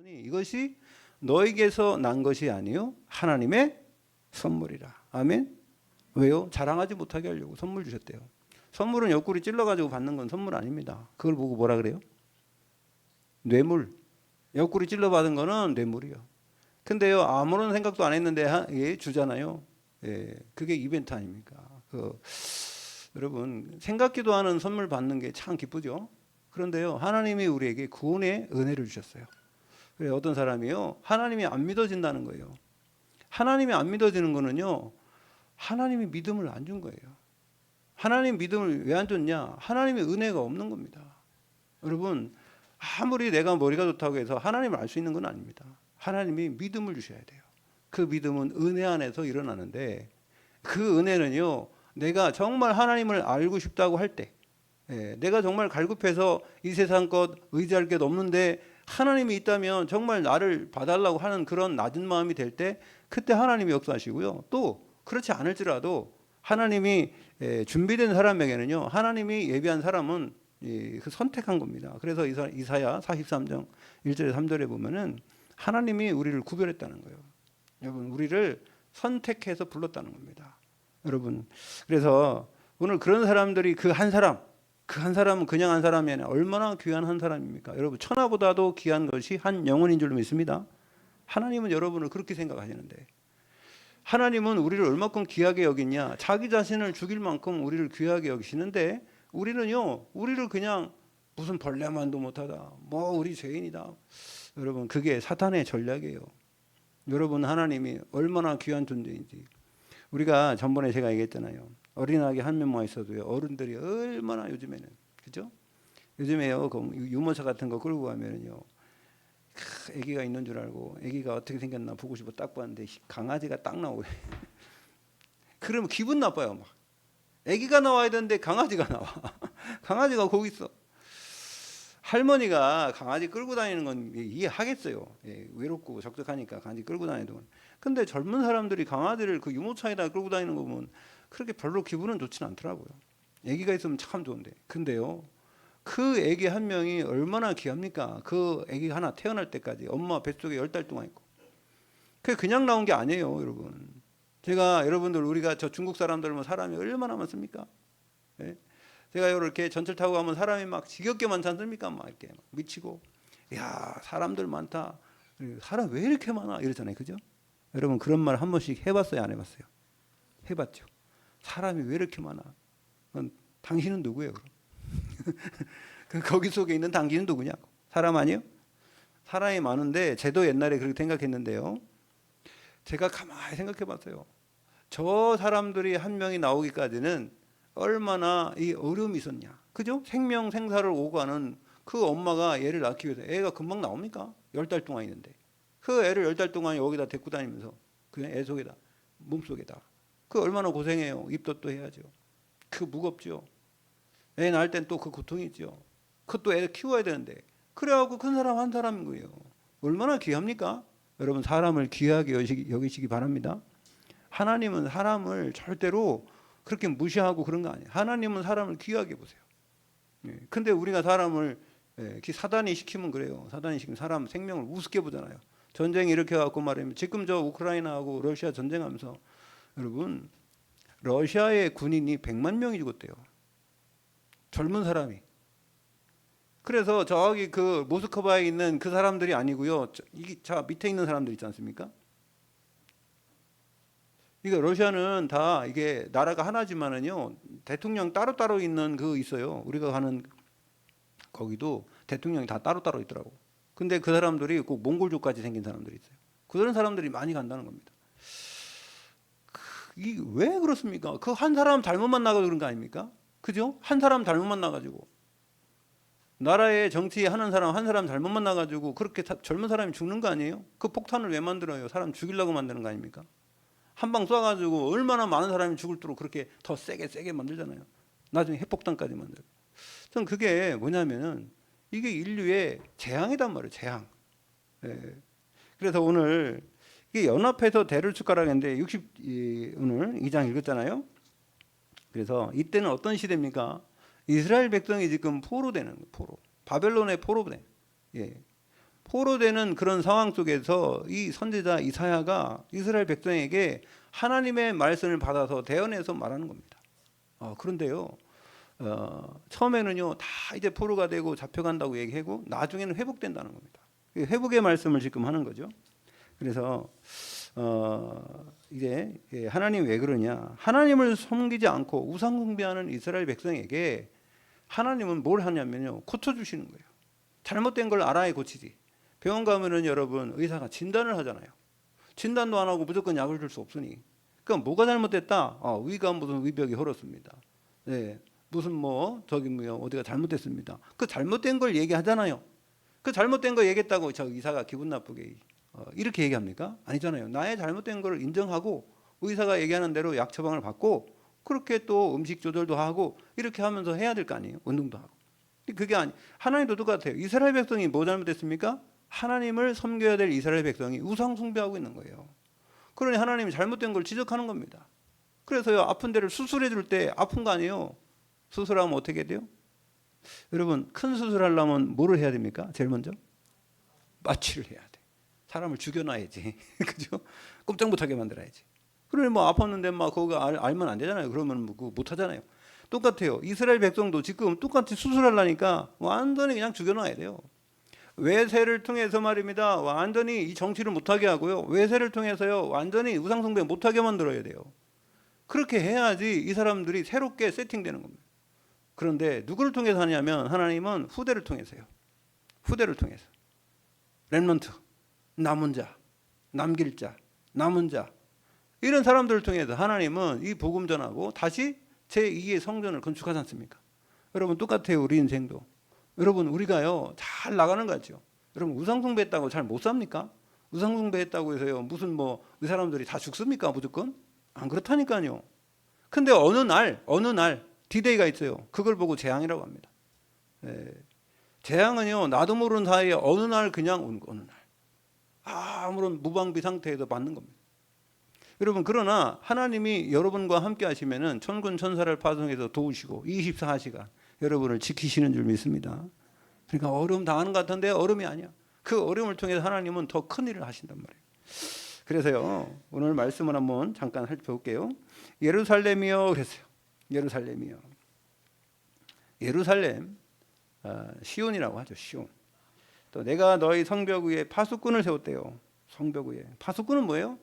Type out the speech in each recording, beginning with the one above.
이것이 너에게서 난 것이 아니요 하나님의 선물이라. 아멘. 왜요? 자랑하지 못하게 하려고 선물 주셨대요. 선물은 옆구리 찔러가지고 받는 건 선물 아닙니다. 그걸 보고 뭐라 그래요? 뇌물. 옆구리 찔러 받은 거는 뇌물이요. 근데요, 아무런 생각도 안 했는데 예, 주잖아요. 예, 그게 이벤트 아닙니까? 여러분, 생각지도 않은 선물 받는 게 참 기쁘죠? 그런데요, 하나님이 우리에게 구원의 은혜를 주셨어요. 그래, 어떤 사람이요, 하나님이 안 믿어진다는 거예요. 하나님이 안 믿어지는 거는요, 하나님이 믿음을 안 준 거예요. 하나님 믿음을 왜 안 줬냐? 하나님의 은혜가 없는 겁니다. 여러분, 아무리 내가 머리가 좋다고 해서 하나님을 알 수 있는 건 아닙니다. 하나님이 믿음을 주셔야 돼요. 그 믿음은 은혜 안에서 일어나는데, 그 은혜는요, 내가 정말 하나님을 알고 싶다고 할 때, 내가 정말 갈급해서 이 세상 것 의지할 게 없는데 하나님이 있다면 정말 나를 봐달라고 하는 그런 낮은 마음이 될 때, 그때 하나님이 역사하시고요. 또 그렇지 않을지라도 하나님이 준비된 사람에게는요, 하나님이 예비한 사람은 그 선택한 겁니다. 그래서 이사야 43장 1절에 3절에 보면은 하나님이 우리를 구별했다는 거예요. 여러분, 우리를 선택해서 불렀다는 겁니다. 여러분, 그래서 오늘 그런 사람들이 그 한 사람은 그냥 한 사람이 아니라 얼마나 귀한 한 사람입니까? 여러분, 천하보다도 귀한 것이 한 영혼인 줄 믿습니다. 하나님은 여러분을 그렇게 생각하시는데, 하나님은 우리를 얼마큼 귀하게 여기냐? 자기 자신을 죽일 만큼 우리를 귀하게 여기시는데, 우리는요, 우리를 그냥 무슨 벌레만도 못하다, 뭐 우리 죄인이다. 여러분, 그게 사탄의 전략이에요. 여러분, 하나님이 얼마나 귀한 존재인지. 우리가 전번에 제가 얘기했잖아요. 어린아기 한 명만 있어도요, 어른들이 얼마나 요즘에는, 그죠? 요즘에요, 그 유모차 같은 거 끌고 가면은요, 아기가 있는 줄 알고 아기가 어떻게 생겼나 보고 싶어 딱 봤는데 강아지가 딱 나오고 그러면 기분 나빠요. 막 아기가 나와야 되는데 강아지가 나와. 강아지가 거기 있어. 할머니가 강아지 끌고 다니는 건 이해하겠어요. 예, 외롭고 적적하니까 강아지 끌고 다니는 동안. 근데 젊은 사람들이 강아지를 그 유모차에다 끌고 다니는 거 보면 그렇게 별로 기분은 좋지는 않더라고요. 아기가 있으면 참 좋은데. 근데요, 그 아기 한 명이 얼마나 귀합니까? 그 아기 하나 태어날 때까지 엄마 뱃속에 10달 동안 있고. 그게 그냥 나온 게 아니에요, 여러분. 제가 여러분들, 우리가 저 중국 사람들은 사람이 얼마나 많습니까? 예? 제가 이렇게 전철 타고 가면 사람이 막 지겹게 많지 않습니까? 막 이렇게 막 미치고, 야, 사람들 많다. 사람 왜 이렇게 많아? 이러잖아요, 그죠? 여러분, 그런 말 한 번씩 해봤어요, 안 해봤어요? 해봤죠. 사람이 왜 이렇게 많아? 당신은 누구예요, 그럼? 거기 속에 있는 당신은 누구냐고. 사람 아니에요? 사람이 많은데, 저도 옛날에 그렇게 생각했는데요, 제가 가만히 생각해 봤어요. 저 사람들이 한 명이 나오기까지는 얼마나 이 어려움이 있었냐. 그죠? 생명 생사를 오가는 그 엄마가 얘를 낳기 위해서, 애가 금방 나옵니까? 10달 동안 있는데. 그 애를 10달 동안 여기다 데리고 다니면서 그냥 애 속에다, 몸속에다. 그 얼마나 고생해요. 입덧도 해야죠. 그 무겁죠. 애 낳을 땐 또 그 고통이 있죠. 그것도 애 키워야 되는데. 그래갖고 큰 사람 한 사람인 거예요. 얼마나 귀합니까? 여러분, 사람을 귀하게 여기시기 바랍니다. 하나님은 사람을 절대로 그렇게 무시하고 그런 거 아니에요. 하나님은 사람을 귀하게 보세요. 근데 우리가 사람을 사단이 시키면 그래요. 사단이 시키면 사람 생명을 우습게 보잖아요. 전쟁이 이렇게 갖고 말하면, 지금 저 우크라이나하고 러시아 전쟁하면서 여러분, 러시아의 군인이 100만 명이 죽었대요. 젊은 사람이. 그래서 저기 그 모스크바에 있는 그 사람들이 아니고요. 자 밑에 있는 사람들 있지 않습니까? 이게 러시아는 다 이게 나라가 하나지만은요, 대통령 따로따로 있는 그 있어요. 우리가 가는 거기도 대통령이 다 따로따로 있더라고. 근데 그 사람들이 꼭 몽골족까지 생긴 사람들이 있어요. 그런 사람들이 많이 간다는 겁니다. 이게 왜 그렇습니까? 그 한 사람 잘못 만나서 그런 거 아닙니까? 그죠? 한 사람 잘못 만나가지고. 나라의 정치하는 사람 한 사람 잘못 만나가지고 그렇게 젊은 사람이 죽는 거 아니에요? 그 폭탄을 왜 만들어요? 사람 죽이려고 만드는 거 아닙니까? 한 방 쏴가지고 얼마나 많은 사람이 죽을도록 그렇게 더 세게 만들잖아요. 나중에 핵폭탄까지 만들고. 전 그게 뭐냐면은 이게 인류의 재앙이단 말이에요. 재앙. 예. 그래서 오늘 이게 연합해서 대를 축하라는데 오늘 2장 읽었잖아요. 그래서 이때는 어떤 시대입니까? 이스라엘 백성이 지금 포로되는 거예요. 포로. 바벨론의 포로돼. 예. 포로되는 그런 상황 속에서 이 선지자 이사야가 이스라엘 백성에게 하나님의 말씀을 받아서 대언해서 말하는 겁니다. 그런데요, 처음에는요 다 이제 포로가 되고 잡혀간다고 얘기하고 나중에는 회복된다는 겁니다. 회복의 말씀을 지금 하는 거죠. 그래서 이제 하나님 왜 그러냐? 하나님을 섬기지 않고 우상 숭배하는 이스라엘 백성에게 하나님은 뭘 하냐면요, 고쳐주시는 거예요. 잘못된 걸 알아야 고치지. 병원 가면은 여러분 의사가 진단을 하잖아요. 진단도 안 하고 무조건 약을 줄 수 없으니. 그럼 뭐가 잘못됐다? 위가 무슨 위벽이 헐었습니다. 네, 무슨 저기 어디가 잘못됐습니다. 그 잘못된 걸 얘기하잖아요. 그 잘못된 거 얘기했다고 저 의사가 기분 나쁘게 이렇게 얘기합니까? 아니잖아요. 나의 잘못된 걸 인정하고 의사가 얘기하는 대로 약 처방을 받고 그렇게 또 음식 조절도 하고 이렇게 하면서 해야 될 거 아니에요. 운동도 하고. 그게 하나님도 똑같아요. 이스라엘 백성이 뭐 잘못했습니까? 하나님을 섬겨야 될 이스라엘 백성이 우상 숭배하고 있는 거예요. 그러니 하나님이 잘못된 걸 지적하는 겁니다. 그래서요, 아픈 데를 수술해 줄 때 아픈 거 아니에요. 수술하면 어떻게 돼요? 여러분, 큰 수술하려면 뭐를 해야 됩니까? 제일 먼저 마취를 해야 돼. 사람을 죽여놔야지. 그죠? 꼼짝 못하게 만들어야지. 그러니 아팠는데 그거 알면 안 되잖아요. 그러면 그거 못 하잖아요. 똑같아요. 이스라엘 백성도 지금 똑같이 수술하려니까 완전히 그냥 죽여놔야 돼요. 외세를 통해서 말입니다. 완전히 이 정치를 못하게 하고요. 외세를 통해서요, 완전히 우상숭배 못하게 만들어야 돼요. 그렇게 해야지 이 사람들이 새롭게 세팅되는 겁니다. 그런데 누구를 통해서 하냐면 하나님은 후대를 통해서요. 후대를 통해서. 렘넌트, 남은 자, 남길 자, 남은 자, 이런 사람들을 통해서 하나님은 이 복음 전하고 다시 제2의 성전을 건축하지 않습니까? 여러분 똑같아요. 우리 인생도. 여러분 우리가요 잘 나가는 거 같죠. 여러분 우상숭배했다고 잘 못 삽니까? 우상숭배했다고 해서요 무슨 이 사람들이 다 죽습니까? 무조건? 안 그렇다니까요. 근데 어느 날 디데이가 있어요. 그걸 보고 재앙이라고 합니다. 재앙은요 나도 모르는 사이에 어느 날 그냥 오는 거, 어느 날 아무런 무방비 상태에서 받는 겁니다. 여러분 그러나 하나님이 여러분과 함께 하시면은 천군 천사를 파송해서 도우시고 24시간 여러분을 지키시는 줄 믿습니다. 그러니까 어려움 당하는 것 같은데 어려움이 아니야. 그 어려움을 통해서 하나님은 더 큰 일을 하신단 말이에요. 그래서요 오늘 말씀을 한번 잠깐 살펴볼게요. 예루살렘이여 그랬어요. 예루살렘이여. 예루살렘 시온이라고 하죠. 시온. 또 내가 너희 성벽 위에 파수꾼을 세웠대요. 성벽 위에. 파수꾼은 뭐예요?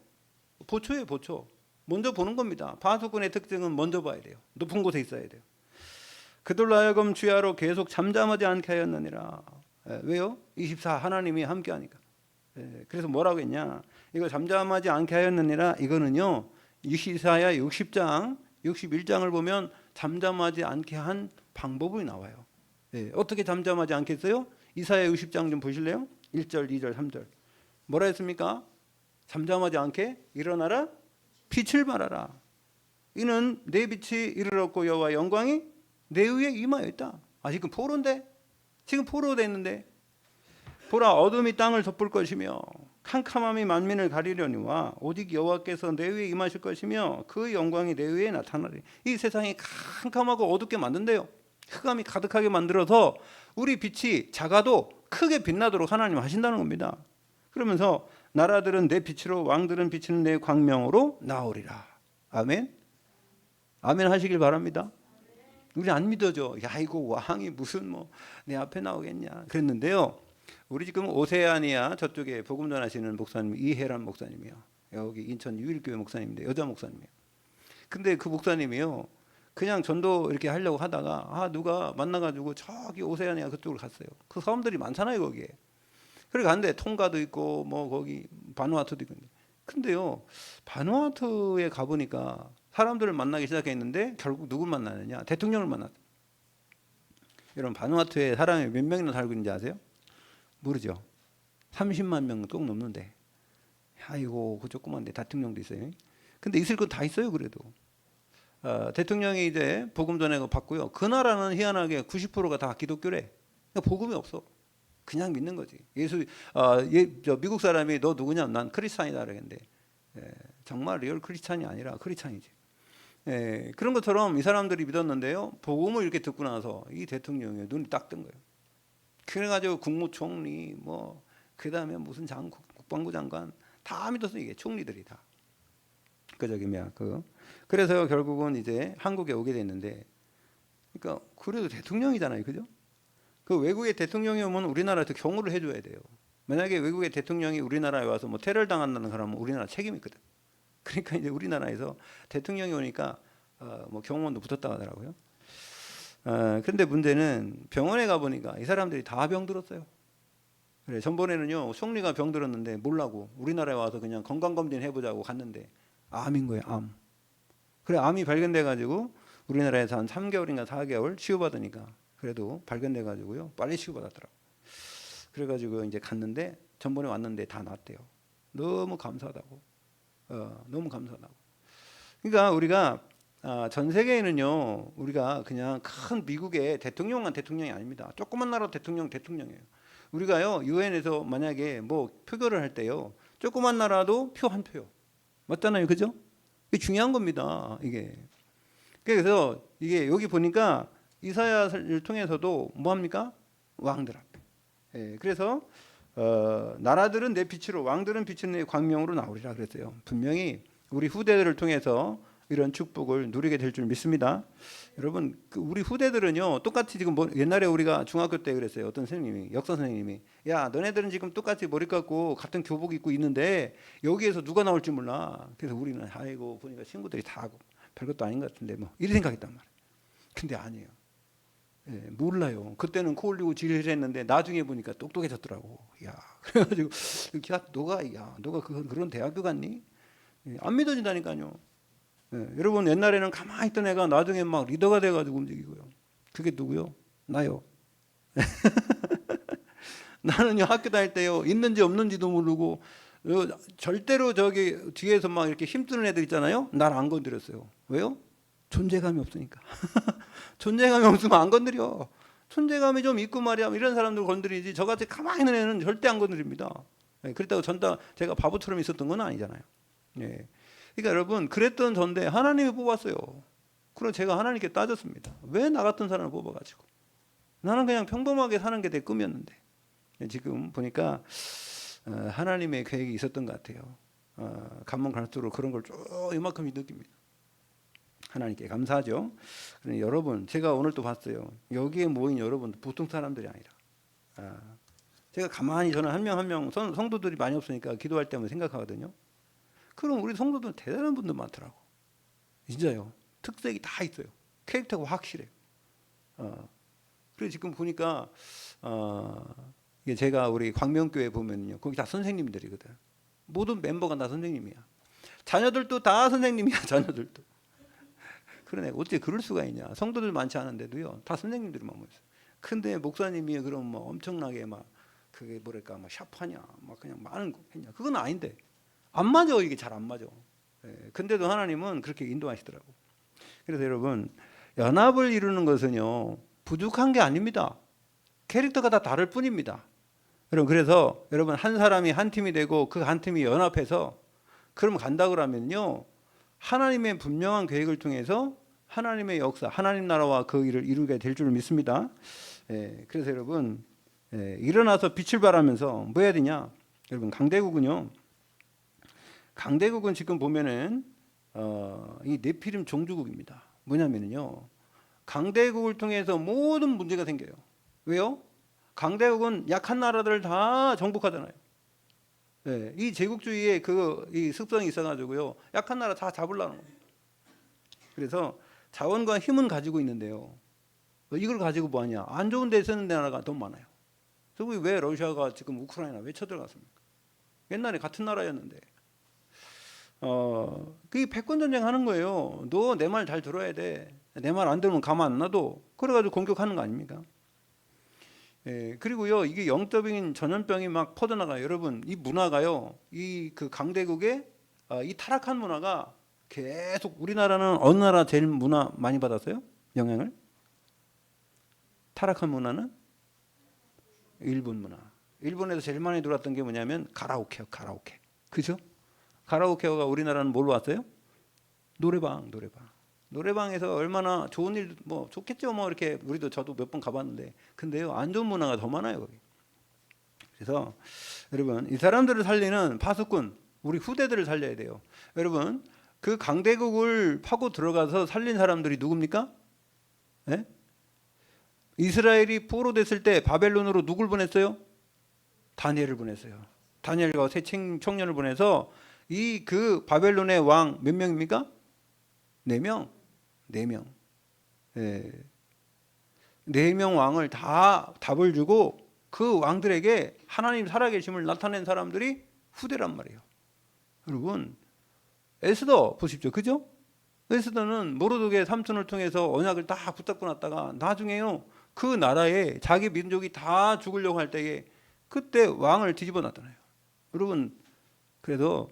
보초예요. 보초. 먼저 보는 겁니다. 파수꾼의 특징은 먼저 봐야 돼요. 높은 곳에 있어야 돼요. 그들로 하여금 주야로 계속 잠잠하지 않게 하였느니라. 왜요? 24 하나님이 함께 하니까. 그래서 뭐라고 했냐? 이거 잠잠하지 않게 하였느니라. 이거는요. 이사야 60장 61장을 보면 잠잠하지 않게 한 방법이 나와요. 어떻게 잠잠하지 않겠어요? 이사야 60장 좀 보실래요? 1절 2절 3절 뭐라 했습니까? 잠잠하지 않게 일어나라 빛을 발하라. 이는 내 빛이 이르렀고 여호와 영광이 내 위에 임하였다. 지금 포로인데? 지금 포로됐는데 보라 어둠이 땅을 덮을 것이며 캄캄함이 만민을 가리려니와 오직 여호와께서 내 위에 임하실 것이며 그 영광이 내 위에 나타나리. 이 세상이 캄캄하고 어둡게 만든대요. 흑암이 가득하게 만들어서 우리 빛이 작아도 크게 빛나도록 하나님 하신다는 겁니다. 그러면서 나라들은 내 빛으로 왕들은 비치는 내 광명으로 나오리라. 아멘. 아멘 하시길 바랍니다. 우리 안 믿어져. 야 이거 왕이 무슨 내 앞에 나오겠냐 그랬는데요. 우리 지금 오세아니아 저쪽에 복음 전하시는 목사님 이혜란 목사님이요. 여기 인천 유일교회 목사님인데 여자 목사님이에요. 근데 그 목사님이요. 그냥 전도 이렇게 하려고 하다가 누가 만나가지고 저기 오세아니아 그쪽으로 갔어요. 그 사람들이 많잖아요 거기에. 그래 갔는데 통가도 있고 거기 바누아투도 있고. 근데요 바누아투에 가보니까 사람들을 만나기 시작했는데 결국 누굴 만나느냐? 대통령을 만났어요. 여러분 바누아투에 사람이 몇 명이나 살고 있는지 아세요? 모르죠. 30만 명 꼭 넘는데. 아이고 그 조그만데 대통령도 있어요. 근데 있을 거 다 있어요 그래도. 대통령이 이제 복음 전하고 받고요. 그 나라는 희한하게 90%가 다 기독교래. 그러니까 복음이 없어. 그냥 믿는 거지. 미국 사람이 너 누구냐? 난 크리스찬이다 그러는데 정말 리얼 크리스찬이 아니라 크리스찬이지. 그런 것처럼 이 사람들이 믿었는데요. 복음을 이렇게 듣고 나서 이 대통령의 눈이 딱 뜬 거예요. 그래가지고 국무총리 그 다음에 무슨 국방부 장관 다 믿었어. 이게 총리들이 다. 그래서 결국은 이제 한국에 오게 됐는데, 그러니까 그래도 대통령이잖아요, 그죠? 그 외국의 대통령이 오면 우리나라에서 경호를 해줘야 돼요. 만약에 외국의 대통령이 우리나라에 와서 뭐 테러를 당한다는 사람은 우리나라 책임이 있거든. 그러니까 이제 우리나라에서 대통령이 오니까 뭐 경호원도 붙었다고 하더라고요. 그런데 문제는 병원에 가보니까 이 사람들이 다 병들었어요. 그래, 전번에는요, 총리가 병들었는데 몰라고 우리나라에 와서 그냥 건강검진 해보자고 갔는데 암인 거예요, 암. 그래, 암이 발견돼가지고 우리나라에서 한 3개월인가 4개월 치유받으니까 그래도 발견돼가지고요, 빨리 치유받았더라고. 그래가지고 이제 갔는데 전번에 왔는데 다 낫대요. 너무 감사하다고. 너무 감사하다고. 그러니까 우리가 전 세계에는요, 우리가 그냥 큰 미국의 대통령만 대통령이 아닙니다. 조그만 나라 대통령이에요. 우리가요, 유엔에서 만약에 뭐 표결을 할 때요, 조그만 나라도 표 한 표요. 맞잖아요, 그죠? 이게 중요한 겁니다, 이게. 그래서 이게 여기 보니까 이사야를 통해서도 뭐 합니까? 왕들 앞에. 예, 그래서 나라들은 내 빛으로, 왕들은 빛은 내 광명으로 나오리라 그랬어요. 분명히 우리 후대들을 통해서 이런 축복을 누리게 될 줄 믿습니다. 여러분, 우리 후대들은요, 똑같이 지금 옛날에 우리가 중학교 때 그랬어요. 어떤 선생님이, 역사 선생님이, 야, 너네들은 지금 똑같이 머리 감고 같은 교복 입고 있는데 여기에서 누가 나올지 몰라. 그래서 우리는 아이고 보니까 친구들이 다 하고 별것도 아닌 것 같은데 뭐 이렇게 생각했단 말이에요. 근데 아니에요. 예, 몰라요. 그때는 코 올리고 지랄했는데 나중에 보니까 똑똑해졌더라고. 야, 그래가지고 너가 그런 대학교 갔니? 예, 안 믿어진다니까요. 예, 여러분, 옛날에는 가만히 있던 애가 나중에 막 리더가 돼가지고 움직이고요. 그게 누구요? 나요. 나는요, 학교 다닐 때요, 있는지 없는지도 모르고 절대로 저기 뒤에서 막 이렇게 힘쓰는 애들 있잖아요. 날 안 건드렸어요. 왜요? 존재감이 없으니까. 존재감이 없으면 안 건드려. 존재감이 좀 있고 말이야, 이런 사람들 건드리지, 저같이 가만히 있는 애는 절대 안 건드립니다. 예, 그렇다고 제가 바보처럼 있었던 건 아니잖아요. 예. 그러니까 여러분, 그랬던 전데 하나님이 뽑았어요. 그럼 제가 하나님께 따졌습니다. 왜 나 같은 사람을 뽑아가지고? 나는 그냥 평범하게 사는 게 내 꿈이었는데. 지금 보니까 하나님의 계획이 있었던 것 같아요. 가면 갈수록 그런 걸 쭉 이만큼이 느낍니다. 하나님께 감사하죠. 그런데 여러분, 제가 오늘 또 봤어요. 여기에 모인 여러분 보통 사람들이 아니라, 제가 가만히 저는 한 명 한 명 성도들이 많이 없으니까 기도할 때만 생각하거든요. 그럼 우리 성도들은 대단한 분들 많더라고. 진짜요. 특색이 다 있어요. 캐릭터가 확실해요. 그래서 지금 보니까 이게 제가 우리 광명교회 보면요, 거기 다 선생님들이거든. 모든 멤버가 다 선생님이야. 자녀들도 다 선생님이야. 자녀들도. 그러네. 어떻게 그럴 수가 있냐. 성도들 많지 않은데도요, 다 선생님들만 모였어요. 근데 목사님이 그럼 뭐 엄청나게 막 그게 뭐랄까 막 샤프하냐, 막 그냥 많은 거 했냐. 그건 아닌데 안 맞아. 이게 잘 안 맞아. 예, 근데도 하나님은 그렇게 인도하시더라고. 그래서 여러분, 연합을 이루는 것은요, 부족한 게 아닙니다. 캐릭터가 다 다를 뿐입니다. 여러분, 그래서 여러분, 한 사람이 한 팀이 되고 그 한 팀이 연합해서 그럼 간다 그러면요, 하나님의 분명한 계획을 통해서 하나님의 역사, 하나님 나라와 그 일을 이루게 될 줄 믿습니다. 예, 그래서 여러분, 일어나서 빛을 발하면서 뭐 해야 되냐? 여러분, 강대국은 지금 보면은 이 네피림 종주국입니다. 뭐냐면요, 강대국을 통해서 모든 문제가 생겨요. 왜요? 강대국은 약한 나라들을 다 정복하잖아요. 네, 이 제국주의의 이 습성이 있어가지고요, 약한 나라 다 잡으려는 겁니다. 그래서 자원과 힘은 가지고 있는데요, 이걸 가지고 뭐하냐? 안 좋은 데 쓰는 나라가 더 많아요. 그래서 왜 러시아가 지금 우크라이나 왜 쳐들어갔습니까? 옛날에 같은 나라였는데. 그게 패권 전쟁 하는 거예요. 너 내 말 잘 들어야 돼. 내 말 안 들으면 가만 안 놔둬. 그래가지고 공격하는 거 아닙니까? 예, 그리고요, 이게 영적인 전염병이 막 퍼져나가요. 여러분, 이 문화가요, 그 강대국의 이 타락한 문화가 계속, 우리나라는 어느 나라 제일 문화 많이 받았어요? 영향을? 타락한 문화는? 일본 문화. 일본에서 제일 많이 들어왔던 게 뭐냐면 가라오케요. 가라오케. 그죠? 가라오케가 우리나라는 뭘로 왔어요? 노래방. 노래방에서 얼마나 좋은 일, 뭐 좋겠죠. 뭐 이렇게 저도 몇 번 가봤는데, 근데요, 안 좋은 문화가 더 많아요, 거기. 그래서 여러분 이 사람들을 살리는 파수꾼, 우리 후대들을 살려야 돼요. 여러분 그 강대국을 파고 들어가서 살린 사람들이 누굽니까? 네? 이스라엘이 포로됐을 때 바벨론으로 누굴 보냈어요? 다니엘을 보냈어요. 다니엘과 세 청년을 보내서 이 그 바벨론의 왕 몇 명입니까? 4명. 4명. 네. 4명 왕을 다 답을 주고 그 왕들에게 하나님 살아계심을 나타낸 사람들이 후대란 말이에요. 여러분 에스더 보십시오. 그죠? 에스더는 모르드게 삼촌을 통해서 언약을 다 붙잡고 났다가 나중에요 그 나라에 자기 민족이 다 죽으려고 할 때에 그때 왕을 뒤집어 놨잖아요. 여러분 그래서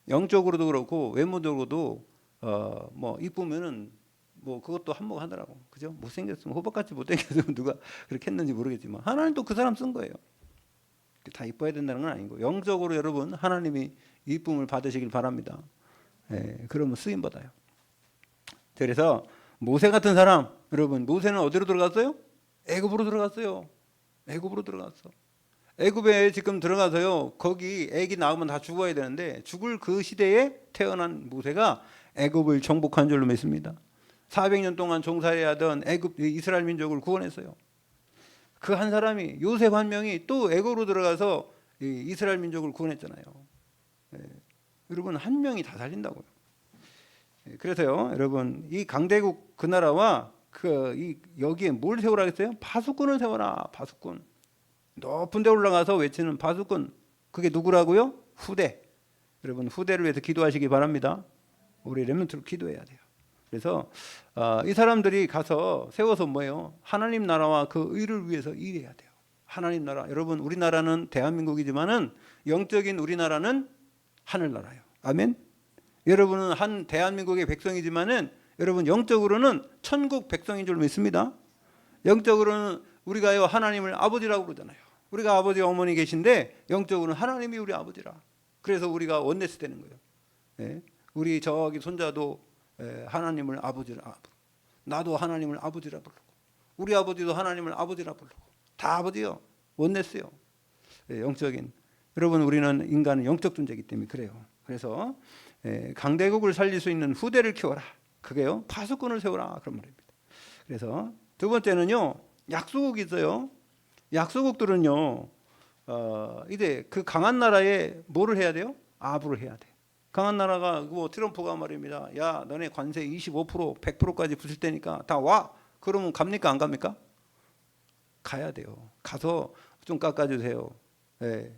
영적으로도 그렇고 외모적으로도 뭐 이쁘면은 뭐 그것도 한몫하더라고. 그죠? 못생겼으면 호박같이 못생겼으면 누가 그렇게 했는지 모르겠지만 하나님도 그 사람 쓴 거예요. 다 이뻐야 된다는 건 아니고 영적으로 여러분 하나님이 이쁨을 받으시길 바랍니다. 예, 그러면 쓰임 받아요. 그래서 모세 같은 사람, 여러분 모세는 어디로 들어갔어요? 애굽으로 들어갔어요. 애굽으로 들어갔어. 애굽에 지금 들어가서요. 거기 애기 낳으면 다 죽어야 되는데 죽을 그 시대에 태어난 모세가 애굽을 정복한 줄로 믿습니다. 400년 동안 종살이 하던 애굽 이스라엘 민족을 구원했어요. 그 한 사람이 요셉 한 명이 또 애굽으로 들어가서 이스라엘 민족을 구원했잖아요. 예, 여러분 한 명이 다 살린다고요. 예, 그래서요, 여러분 이 강대국 그 나라와 여기에 뭘 세우라 했어요? 파수꾼을 세워라. 파수꾼. 높은 데 올라가서 외치는 파수꾼. 그게 누구라고요? 후대. 여러분 후대를 위해서 기도하시기 바랍니다. 우리 렘넌트로 기도해야 돼요. 그래서 이 사람들이 가서 세워서 뭐예요? 하나님 나라와 그 의를 위해서 일해야 돼요. 하나님 나라. 여러분 우리나라는 대한민국이지만은 영적인 우리나라는 하늘나라예요. 아멘. 여러분은 한 대한민국의 백성이지만은 여러분 영적으로는 천국 백성인 줄 믿습니다. 영적으로는 우리가요 하나님을 아버지라고 그러잖아요. 우리가 아버지 어머니 계신데 영적으로는 하나님이 우리 아버지라. 그래서 우리가 원네스 되는 거예요. 예? 우리 저기 손자도 하나님을 아버지라 부르고 나도 하나님을 아버지라 부르고 우리 아버지도 하나님을 아버지라 부르고 다 아버지요. 원네스요. 예, 영적인. 여러분 우리는 인간은 영적 존재이기 때문에 그래요. 그래서 강대국을 살릴 수 있는 후대를 키워라. 그게요 파수꾼을 세워라 그런 말입니다. 그래서 두 번째는요 약소국이 있어요. 약소국들은요 이제 그 강한 나라에 뭐를 해야 돼요? 아부를 해야 돼. 강한 나라가 뭐 트럼프가 말입니다. 야 너네 관세 25% 100%까지 붙일 테니까 다 와. 그러면 갑니까 안 갑니까? 가야 돼요. 가서 좀 깎아주세요. 네.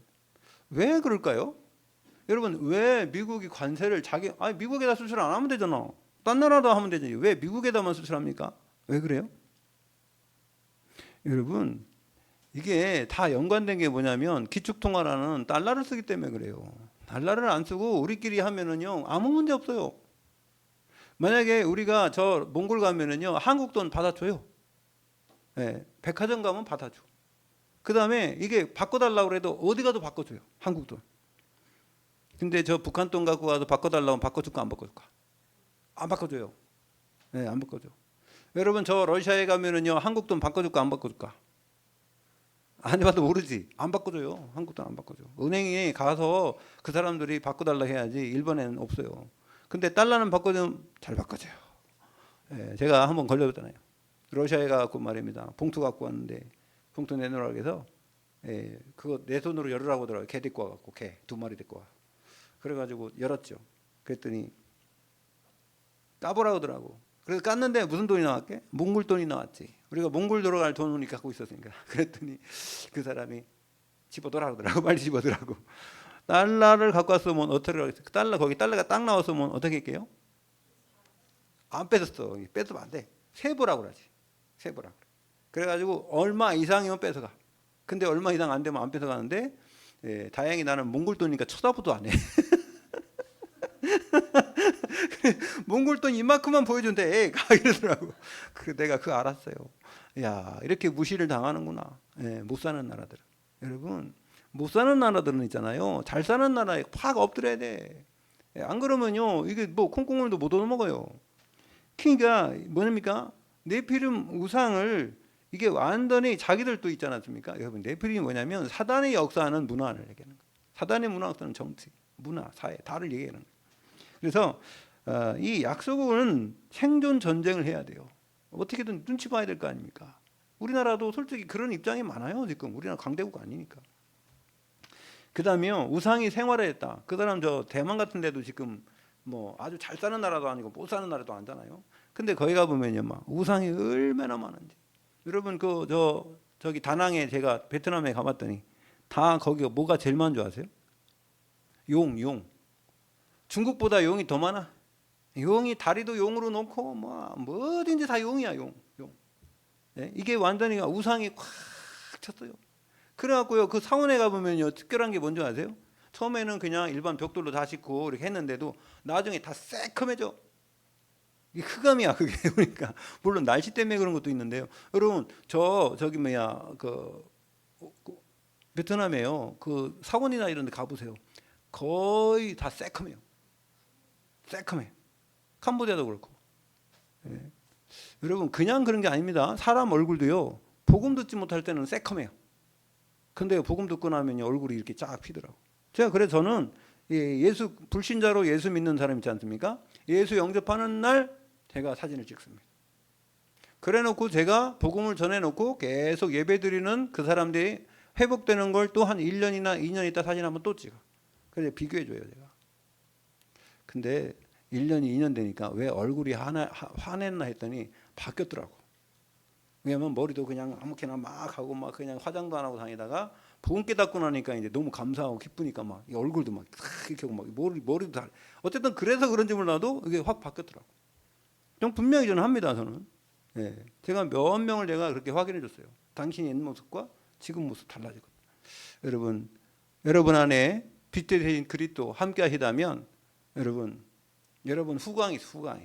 왜 그럴까요? 여러분 왜 미국이 관세를 미국에다 수출 안 하면 되잖아. 딴 나라도 하면 되지. 왜 미국에다만 수출합니까? 왜 그래요? 여러분 이게 다 연관된 게 뭐냐면 기축통화라는 달러를 쓰기 때문에 그래요. 달러를 안 쓰고 우리끼리 하면은요 아무 문제 없어요. 만약에 우리가 저 몽골 가면은요 한국 돈 받아줘요. 네, 백화점 가면 받아줘. 그 다음에 이게 바꿔달라고 해도 어디 가도 바꿔줘요. 한국 돈. 근데 저 북한 돈 갖고 가서 바꿔달라고 하면 바꿔줄까 안 바꿔줄까? 안 바꿔줘요. 네, 안 바꿔줘. 여러분 저 러시아에 가면은요 한국 돈 바꿔줄까 안 바꿔줄까? 안 해봐도 모르지. 안 바꿔줘요. 한국 돈 안 바꿔줘. 은행에 가서 그 사람들이 바꿔달라 해야지. 일본에는 없어요. 근데 달러는 바꿔주면 잘 바꿔줘요. 네, 제가 한번 걸려봤잖아요. 러시아에 가고 말입니다. 봉투 갖고 왔는데 봉투 내놓으라고 해서 그거 내 손으로 열으라고 하더라고요. 개 데리고 와갖고 개 2마리 데리고 와. 그래가지고 열었죠. 그랬더니 까보라고 하더라고. 그래서 깠는데 무슨 돈이 나왔게? 몽골 돈이 나왔지. 우리가 몽골 들어갈 돈을 갖고 있었으니까. 그랬더니 그 사람이 집어더라 그러더라고. 빨리 집어더라고. 달러를 갖고 왔으면 어떻게 하겠어? 달러가 딱 나왔으면 어떻게 할게요? 안 뺏었어. 뺏으면 안 돼. 세보라고 그러지. 세보라고. 그래가지고 얼마 이상이면 뺏어가. 근데 얼마 이상 안 되면 안 뺏어가는데 다행히 나는 몽골 돈이니까 쳐다보도 안 해. 몽골 돈 이만큼만 보여준대. 이러더라고. 내가 그거 알았어요. 야 이렇게 무시를 당하는구나. 못 사는 나라들은. 여러분 못 사는 나라들은 있잖아요. 잘 사는 나라에 확 엎드려야 돼. 안 그러면요 이게 뭐 콩고물도 못 얻어먹어요. 그러니까 뭐냐니까 네피림 우상을 이게 완전히 자기들도 있지 않았습니까? 여러분 네피림이 뭐냐면 사단의 역사하는 문화를 얘기하는 거예요. 사단의 문화 역사는 정치, 문화, 사회 다를 얘기하는 거예요. 그래서 이 약속은 생존 전쟁을 해야 돼요. 어떻게든 눈치 봐야 될 거 아닙니까? 우리나라도 솔직히 그런 입장이 많아요. 지금 우리나라 강대국 아니니까. 그 다음에요, 우상이 생활화했다. 그 사람 저 대만 같은 데도 지금 뭐 아주 잘 사는 나라도 아니고 못 사는 나라도 아니잖아요. 근데 거기 가보면요, 막 우상이 얼마나 많은지. 여러분 저기 다낭에 제가 베트남에 가봤더니 다 거기가 뭐가 제일 많은 줄 아세요? 용. 중국보다 용이 더 많아. 용이 다리도 용으로 놓고 뭐든지 다 용이야, 용. 네? 이게 완전히 우상이 꽉 찼어요. 그래갖고요, 그 사원에 가보면요, 특별한 게 뭔지 아세요? 처음에는 그냥 일반 벽돌로 다 싣고 이렇게 했는데도 나중에 다 새콤해져. 이게 흑암이야, 그게. 그러니까 물론 날씨 때문에 그런 것도 있는데요. 여러분 저기 베트남에요, 그 사원이나 이런 데 가보세요. 거의 다 새콤해요. 새콤해. 캄보디아도 그렇고. 예. 여러분 그냥 그런 게 아닙니다. 사람 얼굴도요, 복음 듣지 못할 때는 새콤해요. 근데 복음 듣고 나면 얼굴이 이렇게 쫙 피더라고. 제가 그래서 저는 예수 불신자로 예수 믿는 사람 있지 않습니까? 예수 영접하는 날 제가 사진을 찍습니다. 그래놓고 제가 복음을 전해놓고 계속 예배드리는 그 사람들이 회복되는 걸 또 한 1년이나 2년 있다 사진 한번 또 찍어. 그래서 비교해줘요, 제가. 근데 1년이 2년 되니까 왜 얼굴이 화냈나 했더니 바뀌었더라고. 왜냐면 머리도 그냥 아무렇게나 막 하고 막 그냥 화장도 안 하고 다니다가 복음 깨닫고 나니까 이제 너무 감사하고 기쁘니까 막 얼굴도 막 이렇게 하고 막 머리도 다, 어쨌든 그래서 그런지 몰라도 이게 확 바뀌었더라고. 좀 분명히 저는 합니다, 저는. 예. 제가 몇 명을 제가 그렇게 확인해 줬어요. 당신이 옛 모습과 지금 모습 달라지거든요. 여러분 안에 빛대 되신 그리스도 함께 하시다면 여러분 후광이 있어, 후광이.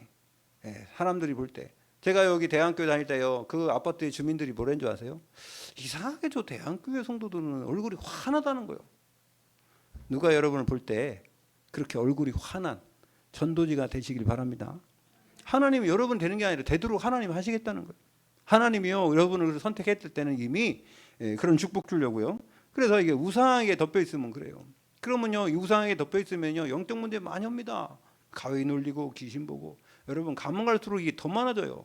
예. 사람들이 볼 때. 제가 여기 대한교회 다닐 때요, 그 아파트의 주민들이 뭐라는 줄 아세요? 이상하게 저 대한교회 성도들은 얼굴이 환하다는 거예요. 누가 여러분을 볼 때 그렇게 얼굴이 환한 전도지가 되시길 바랍니다. 하나님이 여러분 되는 게 아니라 되도록 하나님 하시겠다는 거예요. 하나님이요, 여러분을 선택했을 때는 이미 그런 축복 주려고요. 그래서 이게 우상에게 덮여 있으면 그래요. 그러면요, 이 우상에게 덮여 있으면요, 영적 문제 많이 옵니다. 가위 눌리고 귀신 보고. 여러분 가면 갈수록 이게 더 많아져요.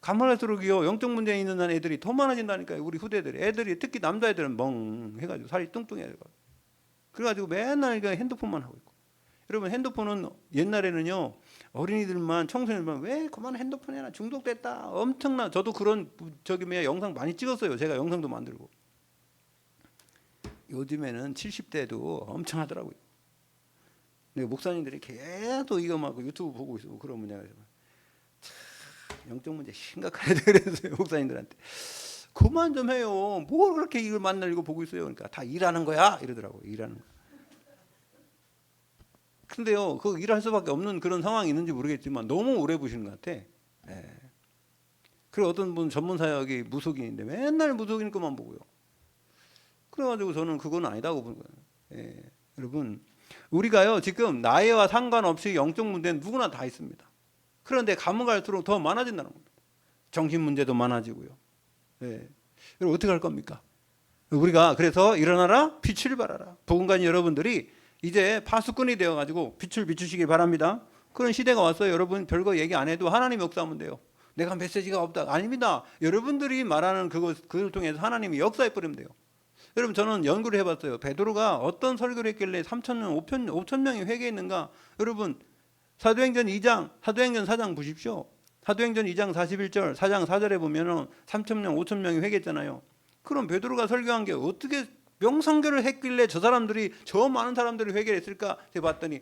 가면 갈수록요, 영적 문제 있는 애들이 더 많아진다니까요. 우리 후대들이. 애들이 특히 남자애들은 멍해가지고 살이 뚱뚱해요. 그래가지고 맨날 핸드폰만 하고 있고. 여러분 핸드폰은 옛날에는요, 어린이들만 청소년들만 왜 그만 핸드폰이나 중독됐다 엄청나. 저도 그런 영상 많이 찍었어요. 제가 영상도 만들고. 요즘에는 70대도 엄청 하더라고요. 근데 목사님들이 계속 이거 막 유튜브 보고 있고 그러면 내가 영적 문제 심각하네 그랬어요, 목사님들한테. 그만 좀 해요. 뭘 그렇게 이걸 만나고 보고 있어요. 그러니까 다 일하는 거야 이러더라고요. 일하는 거. 근데요, 그 일할 수밖에 없는 그런 상황이 있는지 모르겠지만 너무 오래 보시는 것 같아. 예. 그리고 어떤 분 전문 사역이 무속인인데 맨날 무속인 것만 보고요. 그래가지고 저는 그건 아니다고 보는 거예요. 예. 여러분 우리가요, 지금 나이와 상관없이 영적 문제는 누구나 다 있습니다. 그런데 가면 갈수록 더 많아진다는 겁니다. 정신 문제도 많아지고요. 예. 여러분 어떻게 할 겁니까? 우리가 그래서 일어나라, 빛을 발하라. 복음가인 여러분들이 이제 파수꾼이 되어가지고 빛을 비추시기 바랍니다. 그런 시대가 왔어요. 여러분 별거 얘기 안 해도 하나님 역사하면 돼요. 내가 메시지가 없다. 아닙니다. 여러분들이 말하는 그걸 통해서 하나님이 역사해 버리면 돼요. 여러분 저는 연구를 해봤어요. 베드로가 어떤 설교를 했길래 3,000명, 5천 명이 회개했는가? 여러분 사도행전 2장, 사도행전 4장 보십시오. 사도행전 2장 41절, 4장 4절에 보면은 3,000명, 5천 명이 회개했잖아요. 그럼 베드로가 설교한 게 어떻게 명성교를 했길래 저 많은 사람들이 회개를 했을까? 제가 봤더니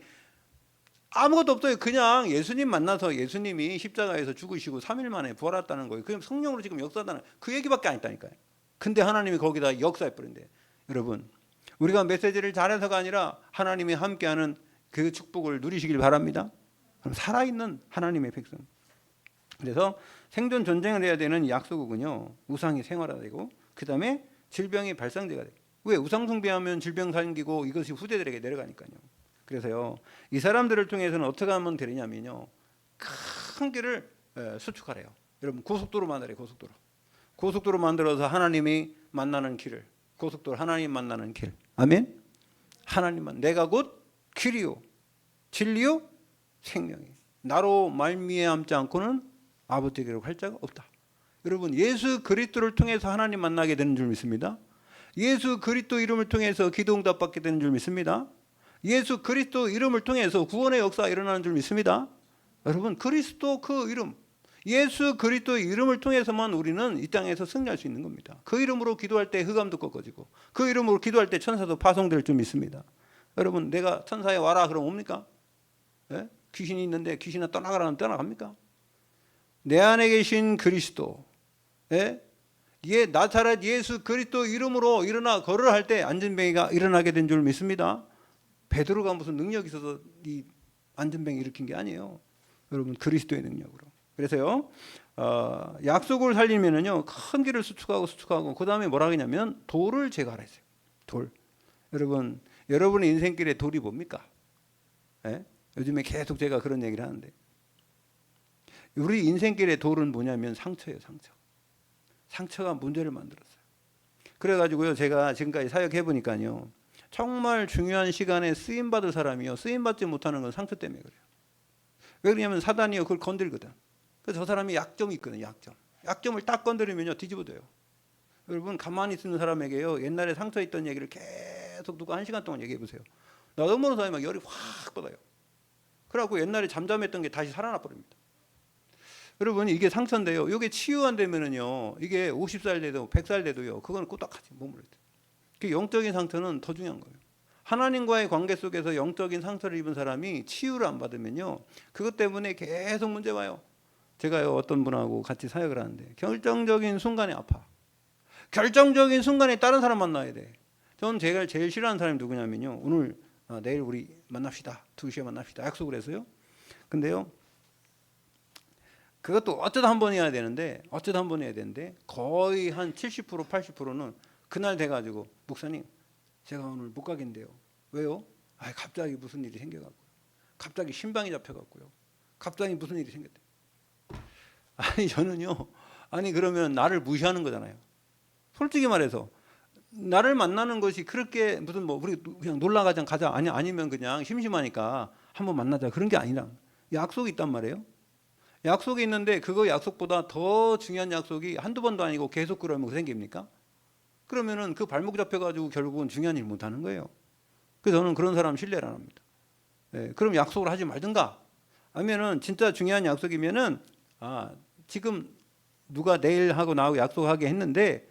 아무것도 없어요. 그냥 예수님 만나서 예수님이 십자가에서 죽으시고 3일 만에 부활했다는 거예요. 그냥 성령으로 지금 역사하다는 그 얘기밖에 안 했다니까요. 근데 하나님이 거기다 역사해 버린대. 여러분 우리가 메시지를 잘해서가 아니라 하나님이 함께하는 그 축복을 누리시길 바랍니다. 그럼 살아있는 하나님의 백성. 그래서 생존 전쟁을 해야 되는 약소국은요, 우상이 생활화되고 그 다음에 질병이 발상제가 돼요. 왜? 우상 숭배하면 질병 생기고 이것이 후대들에게 내려가니까요. 그래서요, 이 사람들을 통해서는 어떻게 하면 되냐면요, 큰 길을 수축하래요. 여러분 고속도로 만들어요. 고속도로. 고속도로 만들어서 하나님이 만나는 길을, 고속도로 하나님 만나는 길. 아멘. 하나님만 내가 곧 길이요 진리요 생명이 나로 말미암지 않고는 아버지에게로 갈 자가 없다. 여러분, 예수 그리스도를 통해서 하나님 만나게 되는 줄 믿습니다. 예수 그리스도 이름을 통해서 기도 응답 받게 되는 줄 믿습니다. 예수 그리스도 이름을 통해서 구원의 역사가 일어나는 줄 믿습니다. 여러분, 그리스도 그 이름, 예수 그리스도의 이름을 통해서만 우리는 이 땅에서 승리할 수 있는 겁니다. 그 이름으로 기도할 때 흑암도 꺾어지고 그 이름으로 기도할 때 천사도 파송될 줄 믿습니다. 여러분, 내가 천사에 와라 그러면 옵니까? 예? 귀신이 있는데 귀신아 떠나가라면 떠나갑니까? 내 안에 계신 그리스도, 예? 나사렛 예수 그리스도 이름으로 일어나 걸으라 할 때 안전병이가 일어나게 된 줄 믿습니다. 베드로가 무슨 능력이 있어서 이 안전병 일으킨 게 아니에요. 여러분, 그리스도의 능력으로. 그래서요, 약속을 살리면은요, 큰 길을 수축하고 그 다음에 뭐라 하냐면 돌을 제거하라 했어요. 돌. 여러분, 여러분의 인생길에 돌이 뭡니까? 예? 요즘에 계속 제가 그런 얘기를 하는데, 우리 인생길의 돌은 뭐냐면 상처예요. 상처가 문제를 만들었어요. 그래가지고요, 제가 지금까지 사역해 보니까요, 정말 중요한 시간에 쓰임 받을 사람이요, 쓰임 받지 못하는 건 상처 때문에 그래요. 왜 그러냐면 사단이요, 그걸 건들거든. 그래서 저 사람이 약점이 있거든요. 약점을 딱 건드리면요, 뒤집어져요. 여러분, 가만히 있는 사람에게요, 옛날에 상처 있던 얘기를 계속 누가 1시간 동안 얘기해 보세요. 나 넘어오는 사람이 막 열이 확 받아요. 그래갖고 옛날에 잠잠했던 게 다시 살아나 버립니다. 여러분, 이게 상처인데요, 이게 치유 안 되면은요, 이게 50살 돼도 100살 돼도요, 그건 꾸덕하지 몸으로. 그 영적인 상처는 더 중요한 거예요. 하나님과의 관계 속에서 영적인 상처를 입은 사람이 치유를 안 받으면요, 그것 때문에 계속 문제 와요. 제가요, 어떤 분하고 같이 사역을 하는데 결정적인 순간에 아파. 결정적인 순간에 다른 사람 만나야 돼. 저는 제가 제일 싫어하는 사람이 누구냐면요, 오늘 내일 우리 만납시다, 2시에 만납시다 약속을 해서요. 근데요, 그것도 어쩌다 한 번 해야 되는데 거의 한 70% 80%는 그날 돼가지고, 목사님 제가 오늘 못 가겠는데요. 왜요? 갑자기 무슨 일이 생겨갖고요. 갑자기 신방이 잡혀갖고요. 갑자기 무슨 일이 생겼대. 저는요, 그러면 나를 무시하는 거잖아요. 솔직히 말해서 나를 만나는 것이 그렇게 무슨 우리 그냥 놀러 가자 아니면 그냥 심심하니까 한번 만나자 그런 게 아니라 약속이 있단 말이에요. 약속이 있는데 그거 약속보다 더 중요한 약속이 한두 번도 아니고 계속 그러면 생깁니까? 그러면은 그 발목 잡혀가지고 결국은 중요한 일 못 하는 거예요. 그래서 저는 그런 사람 신뢰를 안 합니다. 그럼 약속을 하지 말든가, 아니면은 진짜 중요한 약속이면은 지금 누가 내일 하고 나하고 약속하게 했는데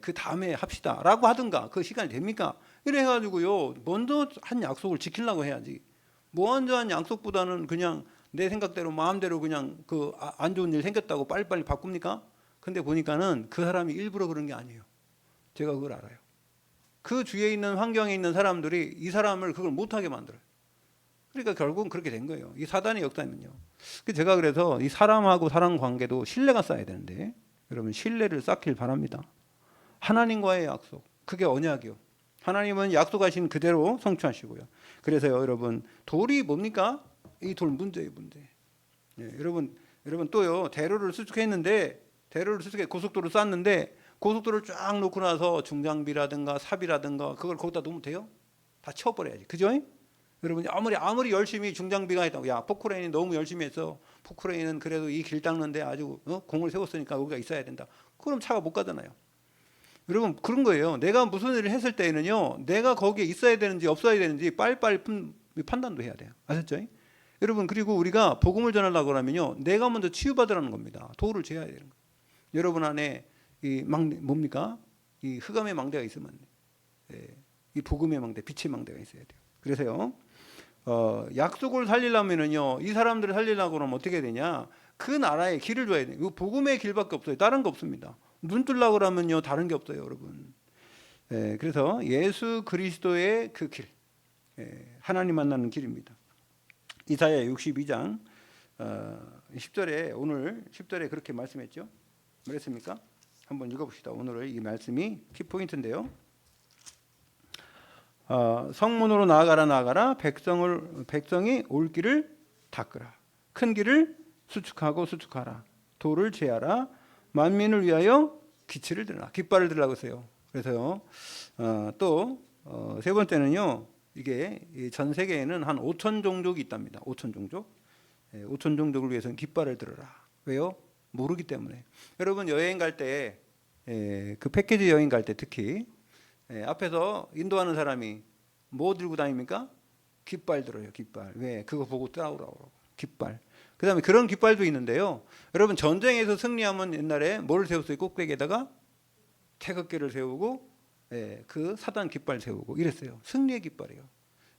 그 다음에 합시다라고 하든가, 그 시간이 됩니까? 이래가지고요, 먼저 한 약속을 지키려고 해야지. 먼저 한 약속보다는 그냥 내 생각대로 마음대로 그냥 그 안 좋은 일 생겼다고 빨리빨리 바꿉니까? 근데 보니까는 그 사람이 일부러 그런 게 아니에요. 제가 그걸 알아요. 그 주위에 있는 환경에 있는 사람들이 이 사람을 그걸 못하게 만들어요. 그러니까 결국은 그렇게 된 거예요. 이 사단의 역사는요. 제가 그래서 이 사람하고 사람 관계도 신뢰가 쌓여야 되는데, 여러분, 신뢰를 쌓길 바랍니다. 하나님과의 약속, 그게 언약이요. 하나님은 약속하신 그대로 성취하시고요. 그래서요, 여러분, 돌이 뭡니까? 이 돌 문제예요, 문제. 여러분 또요, 대로를 수축했는데, 고속도로 쌌는데, 고속도로를 쫙 놓고 나서 중장비라든가 삽이라든가 그걸 거기다 놓으면 돼요? 다 치워버려야지. 그죠? 여러분, 아무리 열심히 중장비가 했다고, 야, 포크레인이 너무 열심히 했어. 포크레인은 그래도 이 길 닦는데 아주 공을 세웠으니까 여기가 있어야 된다. 그럼 차가 못 가잖아요. 여러분, 그런 거예요. 내가 무슨 일을 했을 때에는요, 내가 거기에 있어야 되는지 없어야 되는지 빨리빨리 판단도 해야 돼요. 아셨죠? 여러분, 그리고 우리가 복음을 전하려고 하면요, 내가 먼저 치유받으라는 겁니다. 도를 재야 되는 거예요. 여러분 안에 이 망대 뭡니까? 이 흑암의 망대가 있으면 안 돼요. 이 복음의 망대, 빛의 망대가 있어야 돼요. 그래서요, 약속을 살리려면은요, 이 사람들을 살리려고 하면 어떻게 되냐? 그 나라에 길을 줘야 돼요. 이 복음의 길밖에 없어요. 다른 거 없습니다. 눈 뜨려고 하면요, 다른 게 없어요, 여러분. 그래서 예수 그리스도의 그 길, 하나님 만나는 길입니다. 이사야 62장 10절에 오늘 10절에 그렇게 말씀했죠. 그랬습니까? 한번 읽어봅시다. 오늘 이 말씀이 키포인트인데요. 성문으로 나아가라 백성이 올 길을 닦으라. 큰 길을 수축하라. 돌을 제하라. 만민을 위하여 기치를 들으라. 깃발을 들으라고 했어요. 그래서요. 또 세 번째는요. 이게 전 세계에는 한 5천 종족이 있답니다. 5천 종족. 5천 종족을 위해서는 깃발을 들으라. 왜요? 모르기 때문에. 여러분 여행 갈 때 그 패키지 여행 갈 때 특히 앞에서 인도하는 사람이 뭐 들고 다닙니까? 깃발 들어요. 깃발. 왜? 그거 보고 따라오라고. 깃발. 그 다음에 그런 깃발도 있는데요. 여러분 전쟁에서 승리하면 옛날에 뭘 세웠어요? 꼭대기에다가 태극기를 세우고 그 사단 깃발 세우고 이랬어요. 승리의 깃발이에요.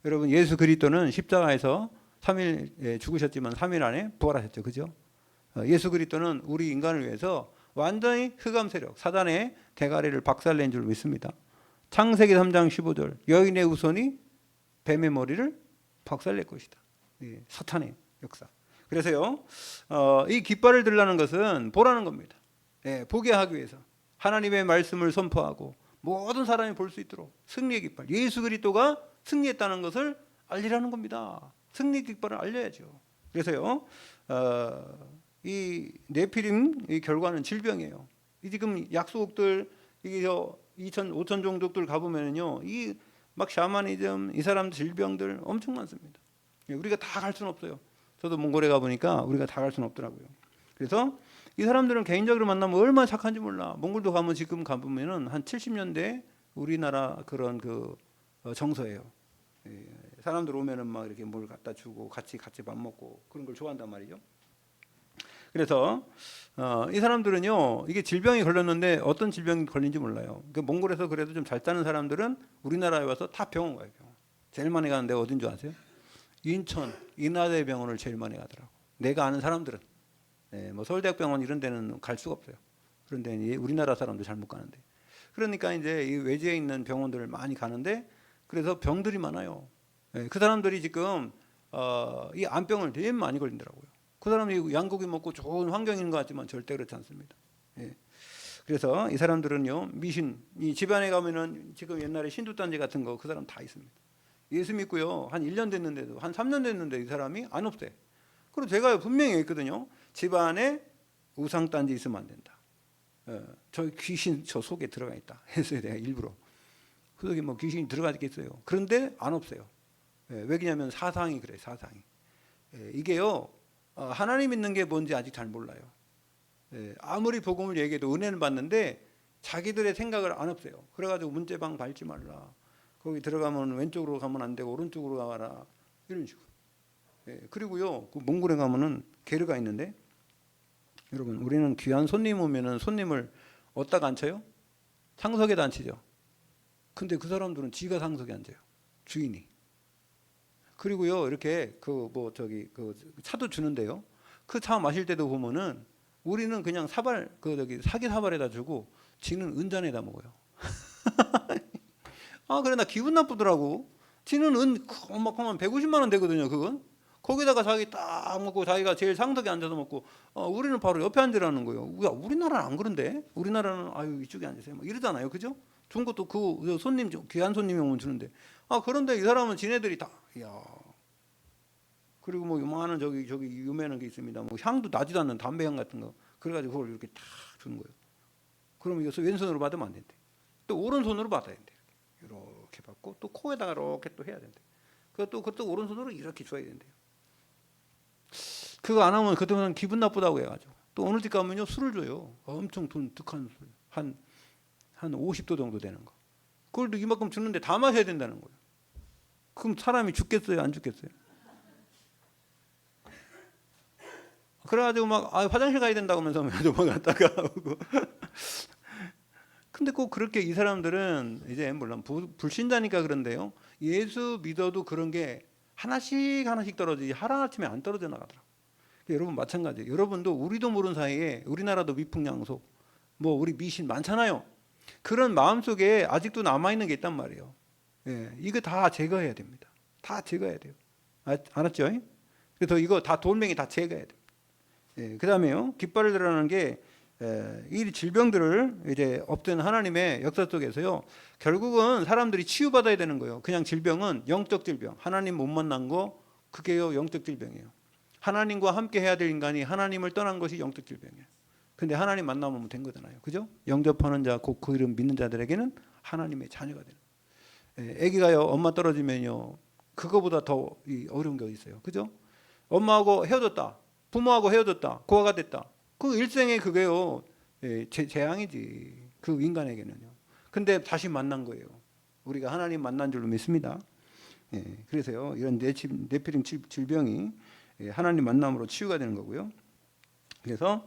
여러분 예수 그리스도는 십자가에서 3일 죽으셨지만 3일 안에 부활하셨죠. 그죠? 예수 그리스도는 우리 인간을 위해서 완전히 흑암 세력 사단의 대가리를 박살낸 줄 믿습니다. 창세기 3장 15절 여인의 후손이 뱀의 머리를 박살낼 것이다. 사탄의 역사. 그래서요 이 깃발을 들라는 것은 보라는 겁니다. 보게 하기 위해서 하나님의 말씀을 선포하고 모든 사람이 볼 수 있도록 승리의 깃발 예수 그리스도가 승리했다는 것을 알리라는 겁니다. 승리 깃발을 알려야죠. 그래서요 이 네피림 이 결과는 질병이에요. 이 지금 약소국들 이게 5천 종족들 가보면요 이 막 샤머니즘 이 사람 질병들 엄청 많습니다. 우리가 다 갈 수는 없어요. 저도 몽골에 가보니까 우리가 다 갈 수는 없더라고요. 그래서 이 사람들은 개인적으로 만나면 얼마나 착한지 몰라. 몽골도 가면 지금 가보면은 한 70년대 우리나라 그런 그 정서예요. 사람들 오면은 막 이렇게 뭘 갖다 주고 같이 밥 먹고 그런 걸 좋아한단 말이죠. 그래서 이 사람들은요 이게 질병이 걸렸는데 어떤 질병이 걸린지 몰라요. 그 몽골에서 그래도 좀 잘 사는 사람들은 우리나라에 와서 다 병원 가요. 병원. 제일 많이 가는 데가 어딘 줄 아세요? 인천 인하대병원을 제일 많이 가더라고. 내가 아는 사람들은 뭐 서울대학병원 이런 데는 갈 수가 없어요. 그런 데는 우리나라 사람도 잘 못 가는데. 그러니까 이제 이 외지에 있는 병원들을 많이 가는데 그래서 병들이 많아요. 그 사람들이 지금 이 암병을 되게 많이 걸린더라고요. 그 사람이 양고기 먹고 좋은 환경인 것 같지만 절대 그렇지 않습니다. 그래서 이 사람들은요 미신 이 집안에 가면은 지금 옛날에 신두단지 같은 거 그 사람 다 있습니다. 예수 믿고요 한 1년 됐는데도 한 3년 됐는데 이 사람이 안 없대. 그리고 제가 분명히 있거든요. 집안에 우상단지 있으면 안 된다. 저 귀신 저 속에 들어가 있다. 해서 내가 일부러 그 속에 뭐 귀신이 들어가 있겠어요. 그런데 안 없어요. 왜 그러냐면 사상이 그래 사상이. 이게요 하나님 믿는 게 뭔지 아직 잘 몰라요. 아무리 복음을 얘기해도 은혜는 받는데 자기들의 생각을 안 없어요. 그래가지고 문제방 밟지 말라. 거기 들어가면 왼쪽으로 가면 안 되고 오른쪽으로 가라. 이런 식으로. 그리고요 그 몽골에 가면은 게르가 있는데 여러분 우리는 귀한 손님 오면은 손님을 어디다가 앉혀요? 상석에다 앉히죠. 근데 그 사람들은 지가 상석에 앉아요. 주인이. 그리고요 이렇게 그 차도 주는데요. 그 차 마실 때도 보면은 우리는 그냥 사기 사발에다 주고 지는 은잔에다 먹어요. 그래 나 기분 나쁘더라고. 지는 막 150만 원 되거든요. 그건 거기다가 자기 딱 먹고 자기가 제일 상석에 앉아서 먹고 우리는 바로 옆에 앉으라는 거예요. 우리나라는 안 그런데 우리나라는 아유 이쪽에 앉으세요. 막 이러잖아요. 그죠? 준 것도 그 손님 귀한 손님이 오면 주는데 그런데 이 사람은 지네들이 다 야. 그리고 뭐 요만한 저기 유명한 게 있습니다. 뭐 향도 나지도 않는 담배향 같은 거. 그래가지고 그걸 이렇게 탁 주는 거예요. 그러면 이거 왼손으로 받으면 안 된대. 또 오른손으로 받아야 된대. 이렇게 받고 또 코에다가 이렇게 또 해야 된대. 그것도 오른손으로 이렇게 줘야 된대요. 그거 안 하면 그때는 기분 나쁘다고 해가지고 또 어느 집 가면요 술을 줘요. 엄청 돈 득한 술. 한 50도 정도 되는 거. 그걸 이만큼 주는데 다 마셔야 된다는 거예요. 그럼 사람이 죽겠어요? 안 죽겠어요? 그래가지고 막 화장실 가야 된다고 하면서 도망갔다가 오고. 근데 꼭 그렇게 이 사람들은 이제 물론 불신자니까 그런데요. 예수 믿어도 그런 게 하나씩 떨어지지 하루아침에 안 떨어져 나가더라고요. 여러분 마찬가지예요. 여러분도 우리도 모르는 사이에 우리나라도 미풍양속 뭐 우리 미신 많잖아요. 그런 마음속에 아직도 남아있는 게 있단 말이에요. 이거 다 제거해야 됩니다. 다 제거해야 돼요. 알았죠? 그래서 이거 다 돌멩이 다 제거해야 돼요. 그 다음에요. 깃발을 들라는 게 이 질병들을 이제 없앤 하나님의 역사 속에서요. 결국은 사람들이 치유받아야 되는 거예요. 그냥 질병은 영적 질병. 하나님 못 만난 거 그게요 영적 질병이에요. 하나님과 함께 해야 될 인간이 하나님을 떠난 것이 영적 질병이에요. 근데 하나님 만나면 된 거잖아요. 그죠? 영접하는 자, 곧 그 이름 믿는 자들에게는 하나님의 자녀가 되는. 아기가요, 엄마 떨어지면요, 그거보다 더 어려운 게 어디 있어요. 그죠? 엄마하고 헤어졌다. 부모하고 헤어졌다. 고아가 됐다. 그 일생에 그게요, 재앙이지. 그 인간에게는요. 근데 다시 만난 거예요. 우리가 하나님 만난 줄로 믿습니다. 그래서요, 이런 네피림 질병이 하나님 만남으로 치유가 되는 거고요. 그래서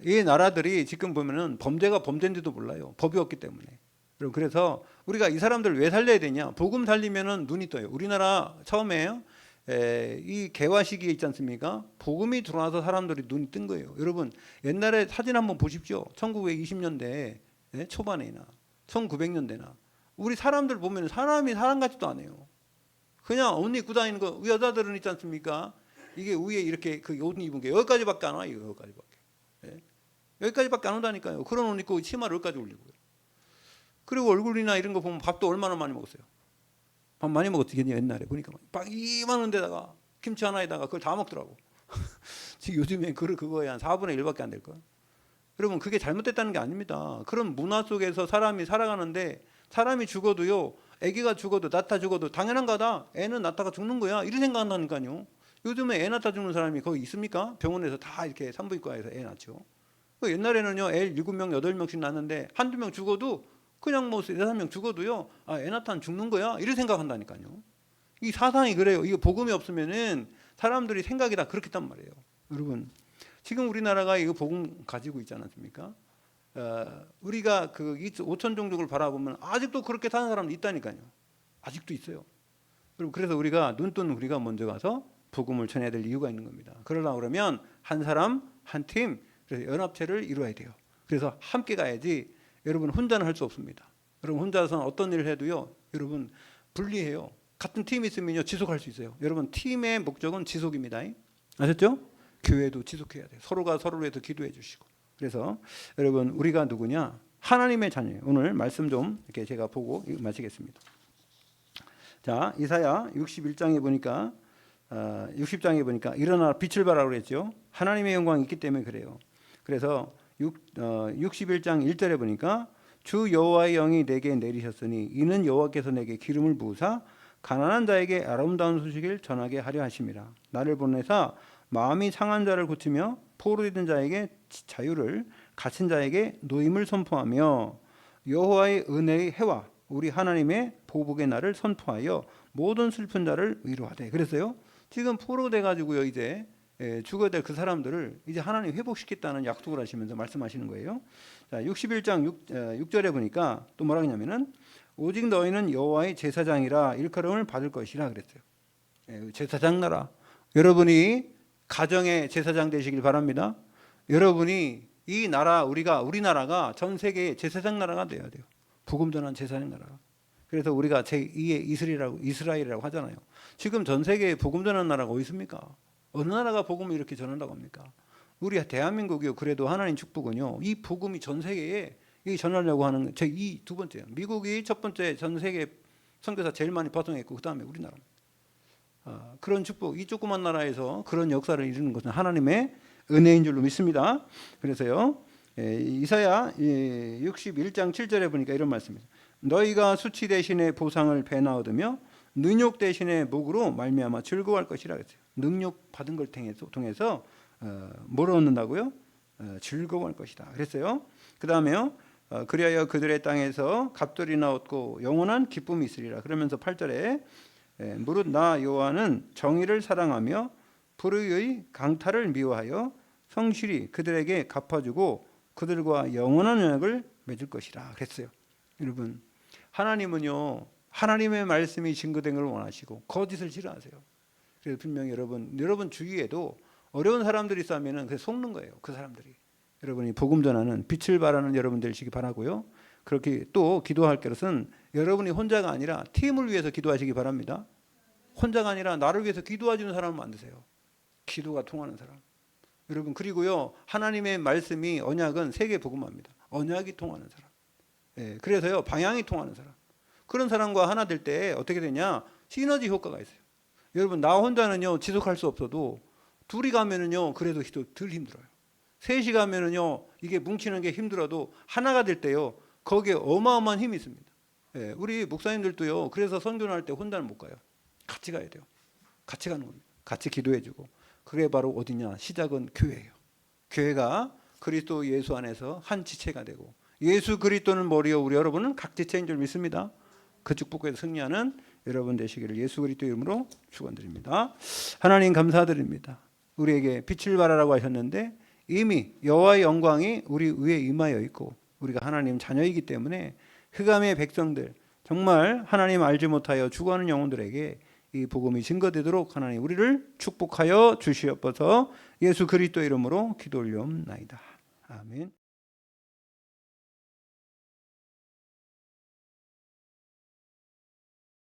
이 나라들이 지금 보면은 범죄가 범죄인지도 몰라요. 법이 없기 때문에. 그래서 우리가 이 사람들을 왜 살려야 되냐? 복음 살리면은 눈이 떠요. 우리나라 처음에요, 이 개화 시기에 있지 않습니까? 복음이 들어와서 사람들이 눈이 뜬 거예요. 여러분 옛날에 사진 한번 보십시오. 1920년대 초반에나 1900년대나 우리 사람들 보면 사람이 사람 같지도 않아요. 그냥 옷 입고 다니는 거. 여자들은 있지 않습니까? 이게 위에 이렇게 그 옷 입은 게 여기까지밖에 안 와요. 여기까지밖에. 여기까지밖에 안 온다니까요. 그런 옷 입고 치마를 여기까지 올리고요. 그리고 얼굴이나 이런 거 보면 밥도 얼마나 많이 먹었어요. 밥 많이 먹었지 옛날에 보니까 밥 이만한 데다가 김치 하나에다가 그걸 다 먹더라고. 지금 요즘에 그거에 한 4분의 1밖에 안 될 거야. 여러분 그게 잘못됐다는 게 아닙니다. 그런 문화 속에서 사람이 살아가는데 사람이 죽어도요, 아기가 죽어도 낳다 죽어도 당연한 거다. 애는 낳다가 죽는 거야. 이런 생각한다니까요. 요즘에 애 낳다 죽는 사람이 거기 있습니까? 병원에서 다 이렇게 산부인과에서 애 낳죠. 옛날에는요, 애 7명, 8명씩 낳는데 한두 명 죽어도 그냥 뭐 4-5명 죽어도요, 애 낳다는 죽는 거야. 이런 생각한다니까요. 이 사상이 그래요. 이거 복음이 없으면은 사람들이 생각이 다 그렇게 했단 말이에요. 여러분, 지금 우리나라가 이거 복음 가지고 있지 않습니까? 우리가 그 5천 종족을 바라보면 아직도 그렇게 사는 사람도 있다니까요. 아직도 있어요. 그래서 우리가 눈 뜨는 우리가 먼저 가서 복음을 전해야 될 이유가 있는 겁니다. 그러려고 그러면 한 사람, 한 팀, 그래서 연합체를 이루어야 돼요. 그래서 함께 가야지. 여러분 혼자는 할 수 없습니다. 여러분 혼자서는 어떤 일을 해도요, 여러분 분리해요. 같은 팀이 있으면요 지속할 수 있어요. 여러분 팀의 목적은 지속입니다. 아셨죠? 교회도 지속해야 돼요. 서로가 서로를 위해서 기도해 주시고. 그래서 여러분 우리가 누구냐? 하나님의 자녀예요. 오늘 말씀 좀 이렇게 제가 보고 마치겠습니다. 자, 이사야 61장에 보니까 60장에 보니까 일어나 빛을 발하라고 그랬죠. 하나님의 영광이 있기 때문에 그래요. 그래서 61장 1절에 보니까 주 여호와의 영이 내게 내리셨으니 이는 여호와께서 내게 기름을 부으사 가난한 자에게 아름다운 소식을 전하게 하려 하심이라. 나를 보내사 마음이 상한 자를 고치며 포로된 자에게 자유를, 갇힌 자에게 노임을 선포하며 여호와의 은혜의 해와 우리 하나님의 보복의 날을 선포하여 모든 슬픈 자를 위로하되. 그래서요, 지금 포로돼 가지고요 이제 죽어야 될 그 사람들을 이제 하나님 회복시켰다는 약속을 하시면서 말씀하시는 거예요. 자, 61장 6절에 보니까 또 뭐라 하냐면은 오직 너희는 여호와의 제사장이라 일컬음을 받을 것이라 그랬어요. 제사장 나라. 여러분이 가정의 제사장 되시길 바랍니다. 여러분이 이 나라 우리나라가 전 세계의 제사장 나라가 돼야 돼요. 복음 전한 제사장 나라가. 그래서 우리가 제2의 이스라엘이라고 하잖아요. 지금 전 세계에 복음 전하는 나라가 어디 있습니까? 어느 나라가 복음을 이렇게 전한다고 합니까? 우리 대한민국이요. 그래도 하나님 축복은요, 이 복음이 전 세계에 전하려고 하는 이 두 번째예요. 미국이 첫 번째 전 세계 선교사 제일 많이 파송했고 그 다음에 우리나라. 그런 축복, 이 조그만 나라에서 그런 역사를 이루는 것은 하나님의 은혜인 줄로 믿습니다. 그래서요, 이사야 61장 7절에 보니까 이런 말씀입니다. 너희가 수치 대신에 보상을 배나 얻으며 능욕 대신에 목으로 말미암아 즐거워할 것이라 그랬어요. 능욕 받은 걸 통해서 뭘 얻는다고요? 즐거워할 것이다 그랬어요. 그 다음에요, 그리하여 그들의 땅에서 갑돌이나 얻고 영원한 기쁨이 있으리라. 그러면서 8절에 무릇 나 여호와는 정의를 사랑하며 불의의 강탈을 미워하여 성실히 그들에게 갚아주고 그들과 영원한 언약을 맺을 것이라 그랬어요. 여러분, 하나님은요, 하나님의 말씀이 증거된 걸 원하시고 거짓을 싫어하세요. 그래서 분명히 여러분 주위에도 어려운 사람들이 있으면은 그래서 속는 거예요. 그 사람들이. 여러분이 복음 전하는 빛을 발하는 여러분 되시기 바라고요. 그렇게 또 기도할 것은 여러분이 혼자가 아니라 팀을 위해서 기도하시기 바랍니다. 혼자가 아니라 나를 위해서 기도해주는 사람을 만드세요. 기도가 통하는 사람. 여러분, 그리고요, 하나님의 말씀이 언약은 세계 복음화입니다. 언약이 통하는 사람. 그래서요, 방향이 통하는 사람. 그런 사람과 하나 될 때 어떻게 되냐? 시너지 효과가 있어요. 여러분, 나 혼자는요 지속할 수 없어도 둘이 가면은요 그래도 덜 힘들어요. 셋이 가면은요 이게 뭉치는 게 힘들어도 하나가 될 때요 거기에 어마어마한 힘이 있습니다. 예, 우리 목사님들도요 그래서 선교할 때 혼자는 못 가요. 같이 가야 돼요. 같이 가는 겁니다. 같이 기도해주고. 그게 바로 어디냐? 시작은 교회예요. 교회가 그리스도 예수 안에서 한 지체가 되고 예수 그리스도는 머리요 우리 여러분은 각 지체인 줄 믿습니다. 그 축복에서 승리하는 여러분 되시기를 예수 그리스도 이름으로 축원드립니다. 하나님 감사드립니다. 우리에게 빛을 발하라고 하셨는데 이미 여호와의 영광이 우리 위에 임하여 있고 우리가 하나님 자녀이기 때문에 흑암의 백성들 정말 하나님 알지 못하여 죽어가는 영혼들에게 이 복음이 증거되도록 하나님 우리를 축복하여 주시옵소서. 예수 그리스도 이름으로 기도 올리옵나이다. 아멘.